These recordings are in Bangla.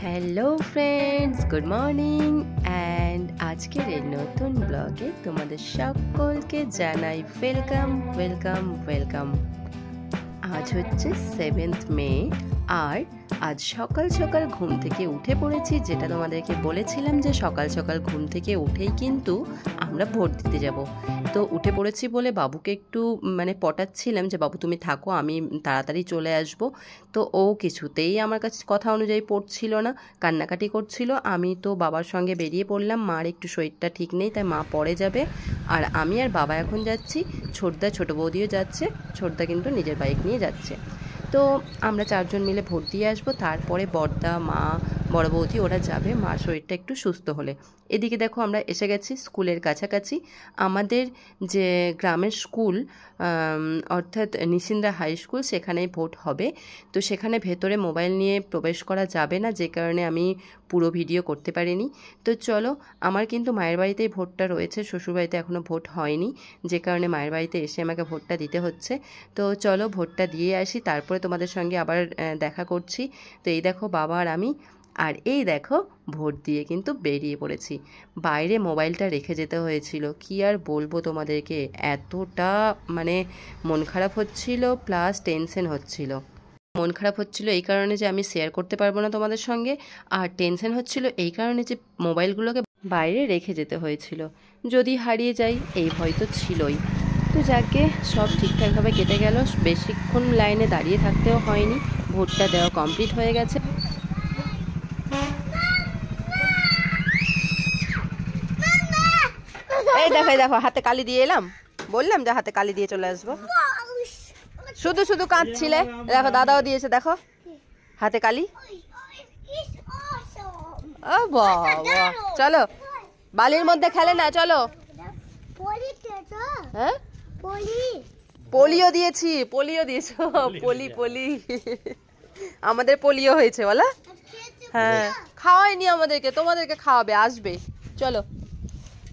Hello friends, good morning and আজকের এই নতুন ব্লগে তোমাদের সকলকে জানাই ওয়েলকাম ওয়েলকাম ওয়েলকাম। আজ হচ্ছে 7th মে আর আজ সকাল সকাল ঘুম থেকে উঠে পড়েছি, যেটা তোমাদেরকে বলেছিলাম যে সকাল সকাল ঘুম থেকে উঠেই কিন্তু আমরা ভোট দিতে যাব। তো উঠে পড়েছি বলে বাবুকে একটু পটাচ্ছিলাম যে বাবু তুমি থাকো, আমি তাড়াতাড়ি চলে আসব। তো ও কিছুতেই আমার কাছে কথা অনুযায়ী পড়ছিল না, কান্নাকাটি করছিল। আমি তো বাবার সঙ্গে বেরিয়ে পড়লাম, মার একটু শরীরটা ঠিক নেই তাই মা পরে যাবে, আর আমি আর বাবা এখন যাচ্ছি। ছোটদা ছোটো বৌদিও যাচ্ছে, ছোটদা কিন্তু নিজের বাইক নিয়ে যাচ্ছে। তো আমরা চারজন মিলে ভোট দিয়ে আসবো, তারপরে বড়দা, মা, বড় বৌদি ওরা যাবে মার শরীরটা একটু সুস্থ হলে। এদিকে দেখো আমরা এসে গেছি স্কুলের কাছাকাছি। আমাদের যে গ্রামের স্কুল অর্থাৎ নিশিন্দা হাই স্কুল, সেখানেই ভোট হবে। তো সেখানে ভেতরে মোবাইল নিয়ে প্রবেশ করা যাবে না, যে কারণে আমি পুরো ভিডিও করতে পারিনি। তো চলো, আমার কিন্তু মায়ের বাড়িতেই ভোটটা রয়েছে, শ্বশুরবাড়িতে এখনও ভোট হয়নি, যে কারণে মায়ের বাড়িতে এসে আমাকে ভোটটা দিতে হচ্ছে। তো চলো ভোটটা দিয়ে আসি, তারপরে তোমাদের সঙ্গে আবার দেখা করছি। তো এই দেখো বাবা আর আমি, আর এই দেখো ভোট দিয়ে কিন্তু বেরিয়ে পড়েছি। বাইরে মোবাইলটা রেখে যেতে হয়েছিল, কি আর বলবো তোমাদেরকে, এতটা মন খারাপ হচ্ছিল প্লাস টেনশন হচ্ছিল। মন খারাপ হচ্ছিল এই কারণে যে আমি শেয়ার করতে পারবো না তোমাদের সঙ্গে, আর টেনশন হচ্ছিল এই কারণে যে মোবাইলগুলোকে বাইরে রেখে যেতে হয়েছিল, যদি হারিয়ে যাই এই ভয় তো ছিলই। তো যাকে সব ঠিকঠাকভাবে কেটে গেল, বেশিক্ষণ লাইনে দাঁড়িয়ে থাকতেও হয়নি, ভোটটা দেওয়া কমপ্লিট হয়ে গেছে। এই দেখো এই দেখো, হাতে কালি দিয়ে এলাম, বললাম যে হাতে কালি দিয়ে চলে আসবো, শুধু শুধু কাঁদছিলে। দেখো দাদাও দিয়েছে, দেখো হাতে কালি। ও বাবা, চলো বালির মধ্যে খেলে না, চলো। হ্যাঁ পোলিও দিয়েছি, পোলিও দিয়েছো, পলি পলি আমাদের পোলিও হয়েছে বলা। হ্যাঁ খাওয়াইনি আমাদেরকে, তোমাদেরকে খাওয়াবে, আসবে। চলো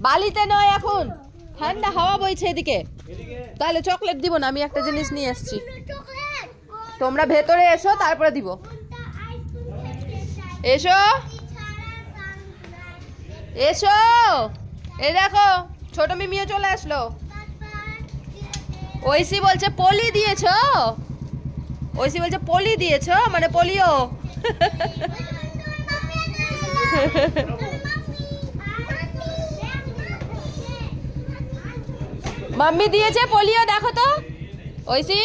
বালিতে নয়, এখন ঠান্ডা হাওয়া বইছে এদিকে, তাহলে চকলেট দিব না, আমি একটা জিনিস নিয়ে এসছি। তোমরা ভেতরে এসো, তারপরে দিব। এসো এসো, এই দেখো ছোট মিমিও চলে আসলো। ঐশী বলছে পলি দিয়েছো, ঐশী বলছে পলি দিয়েছো মানে পোলিও। মাম্মি দিয়েছে পোলিও, দেখো তো ঐশী,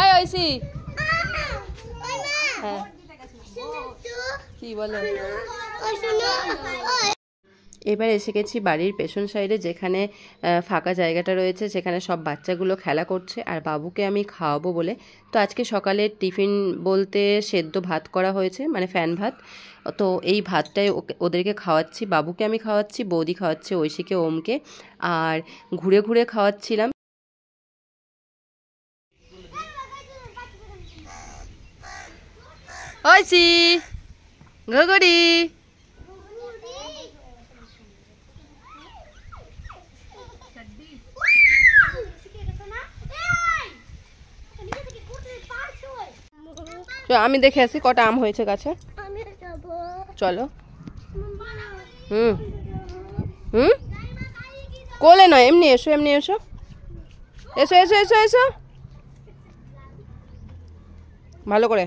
এই ঐশী। হ্যাঁ কি বলো। এবার এসে গেছি বাড়ির পেছন সাইডে, যেখানে ফাঁকা জায়গাটা রয়েছে, সেখানে সব বাচ্চাগুলো খেলা করছে, আর বাবুকে আমি খাওয়াবো বলে। তো আজকে সকালে টিফিন বলতে সেদ্ধ ভাত করা হয়েছে, ফ্যান ভাত। তো এই ভাতটাই ওদেরকে খাওয়াচ্ছি, বাবুকে আমি খাওয়াচ্ছি, বৌদি খাওয়াচ্ছে ঐশীকে, ওমকে, আর ঘুরে ঘুরে খাওয়াচ্ছিলাম। ঐশী ঘুঘুড়ি, আমি দেখে আসি কটা আম হয়েছে গাছে, চলো। হুম হুম কোলে নয়, এমনি এসো, এমনি এসো, এসো এসো এসো এসো, ভালো করে,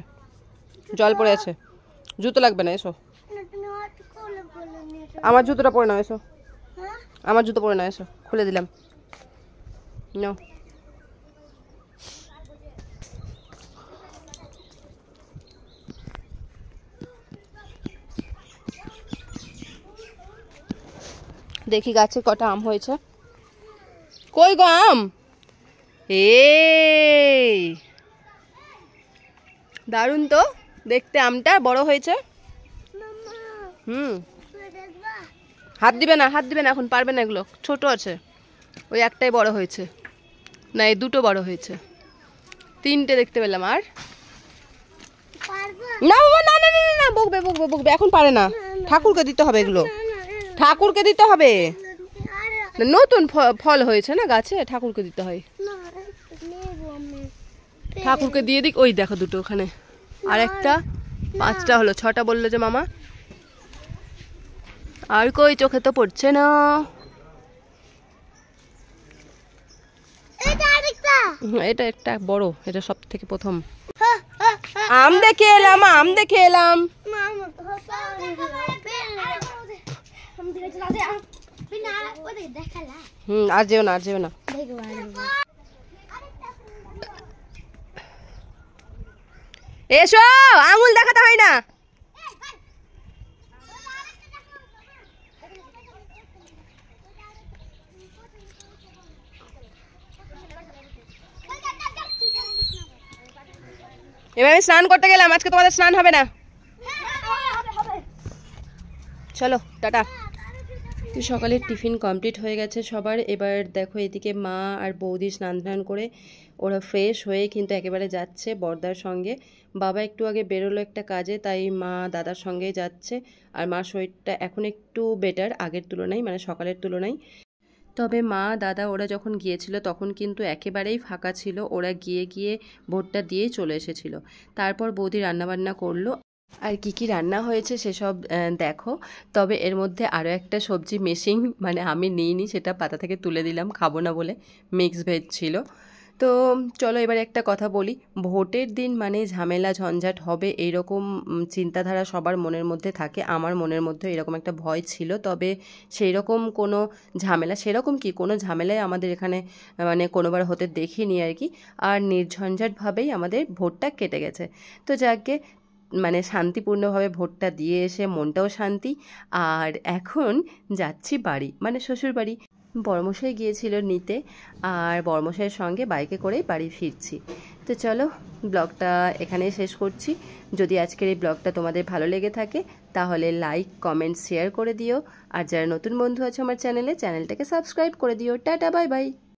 জল পড়ে আছে, জুতো লাগবে না, এসো। আমার জুতোটা পরে নাও, এসো, আমার জুতো পরে নাও, এসো, খুলে দিলাম, নাও। দেখি গাছে কটা আম হয়েছে, কই গো আম, এই দারুণ তো দেখতে, আমটা বড় হয়েছে। হাত দিবে না, হাত দিবে না, এখন পারবে না, এগুলো ছোট আছে, ওই একটাই বড় হয়েছে, না এই দুটো বড় হয়েছে, তিনটে দেখতে পেলাম। আর না বাবা, না না না না, বকবে বকবে বকবে, এখন পারে না, ঠাকুরকে দিতে হবে এগুলো, ঠাকুরকে দিতে হবে, নতুন ফল হয়েছে না গাছে, ঠাকুরকে দিতে হয়, ঠাকুরকে দিয়ে দিক। ওই দেখো দুটো ওখানে, আর একটা 5টা হলো, 6টা বললো যে মামা। আর কই চোখে তো পড়ছে না। এটা একটা বড়, এটা সব থেকে প্রথম। আম দেখে এলাম, আম দেখে এলাম। আর যেও না, আর যেও না। এসো, আঙুল দেখাতে হয় না। এবার আমি স্নান করতে গেলাম, আজকে তোমাদের স্নান হবে না। চলো টাটা। তো সকালের টিফিন কমপ্লিট হয়ে গেছে সবার। এবার দেখো এদিকে মা আর বৌদি স্নান টান করে ওরা ফ্রেশ হয়ে কিন্তু একেবারে যাচ্ছে বর্দার সঙ্গে। বাবা একটু আগে বেরোলো একটা কাজে, তাই মা দাদার সঙ্গেই যাচ্ছে। আর মার শরীরটা এখন একটু বেটার আগের তুলনায়, মানে সকালের তুলনায়। তবে মা দাদা ওরা যখন গিয়েছিল তখন কিন্তু একেবারেই ফাঁকা ছিল, ওরা গিয়ে গিয়ে ভোটটা দিয়েই চলে এসেছিল। তারপর বৌদি রান্নাবান্না করলো। আর কি কি রান্না হয়েছে সেসব দেখো। তবে এর মধ্যে আরও একটা সবজি মিসিং, মানে আমি নিইনি, সেটা পাতা থেকে তুলে দিলাম, খাবো না বলে। মিক্স ভেজ ছিল। তো চলো এবার একটা কথা বলি, ভোটের দিন মানে ঝামেলা ঝঞ্ঝাট হবে এইরকম চিন্তাধারা সবার মনের মধ্যে থাকে। আমার মনের মধ্যে এরকম একটা ভয় ছিল, তবে সেই রকম কোনো ঝামেলা, সেরকম কি কোনো ঝামেলাই আমাদের এখানে মানে কোনোবার হতে দেখিনি আর কি। আর নির্ঝঞ্ঝাটভাবেই আমাদের ভোটটা কেটে গেছে। তো যাকে মানে শান্তিপূর্ণভাবে ভোটটা দিয়ে এসে মনটাও শান্তি। আর এখন যাচ্ছি বাড়ি, মানে শ্বশুর বাড়ি। বড়মশাই গিয়েছিল নিতে, আর বড়মশাইয়ের সঙ্গে বাইকে করেই বাড়ি ফিরছি। তো চলো ব্লগটা এখানেই শেষ করছি। যদি আজকের এই ব্লগটা তোমাদের ভালো লেগে থাকে তাহলে লাইক কমেন্ট শেয়ার করে দিও। আর যারা নতুন বন্ধু আছে আমার চ্যানেলে, চ্যানেলটাকে সাবস্ক্রাইব করে দিও। Tata, bye bye.